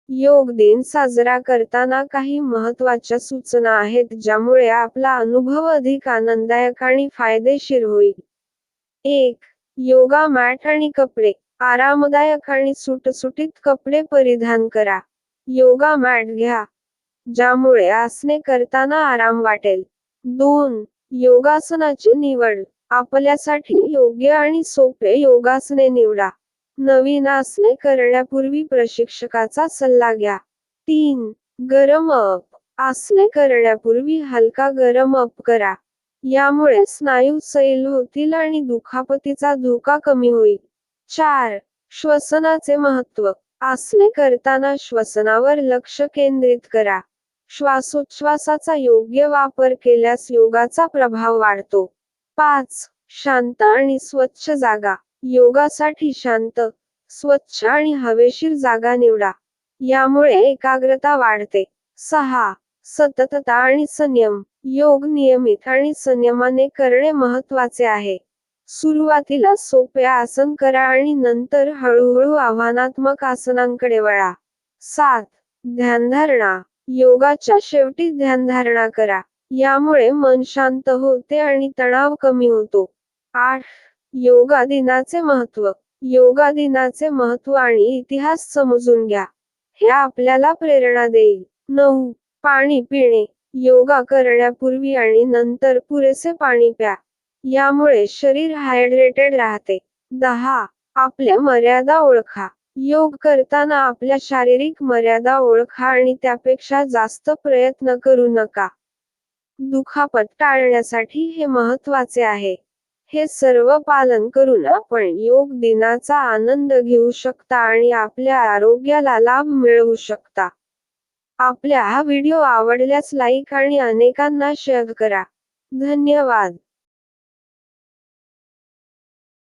योग दिन साजरा करताना काही महत्त्वाच्या सूचना आहेत ज्यामुळे आपला अनुभव अधिक आनंददायक आणि फायदेशीर होईल. 1. योगा मॅट आणि कपडे. आरामदायक आणि सुटसुटीत कपडे परिधान करा. योगा मॅट घ्या, ज्यामुळे आसने करताना आराम वाटेल. 2. योगासनाची निवड. आपल्यासाठी योग्य आणि सोपे योगासने निवडा. नवीन आसने करण्यापूर्वी प्रशिक्षकाचा सल्ला घ्या. 3. गरम अप. आसने करण्यापूर्वी हलका गरम अप करा. यामुळे स्नायू सैल होतील आणि दुखापतीचा धोका कमी होईल. 4. श्वसनाचे महत्त्व. आसने करताना श्वसनावर लक्ष केंद्रित करा. श्वासोच्छवासाचा योग्य वापर केल्यास योगाचा प्रभाव वाढतो. 5. शांत आणि स्वच्छ जागा. योगासाठी शांत, स्वच्छ आणि हवेशीर जागा निवडा. यामुळे एकाग्रता वाढते. 6. सततता आणि संयम. योग नियमित आणि संयमाने करणे महत्त्वाचे आहे. सुरुवातीला सोपे आसन करा आणि नंतर हळूहळू आव्हानात्मक आसनांकडे वळा. 7. ध्यानधारणा. योगाच्या शेवटी ध्यानधारणा करा. यामुळे मन शांत होते आणि तणाव कमी होतो. 8. योगा दिनाचे महत्त्व. योगा दिनाचे महत्त्व आणि इतिहास समजून घ्या. हे आपल्याला प्रेरणा देईल. 9. पाणी पिणे. योगा करण्यापूर्वी आणि नंतर पुरेसे पाणी प्या. यामुळे शरीर हायड्रेटेड राहते. 10. आपल्या मर्यादा ओळखा. योग करताना आपल्या शारीरिक मर्यादा ओळखा आणि त्यापेक्षा जास्त प्रयत्न करू नका. दुखापत टाळण्यासाठी हे महत्त्वाचे आहे. हे सर्व पालन करून आपण योग दिनाचा आनंद घेऊ शकता आणि आपल्या आरोग्याला लाभ मिळवू शकता. आपल्या हा व्हिडिओ आवडल्यास लाईक आणि अनेकांना शेअर करा. धन्यवाद.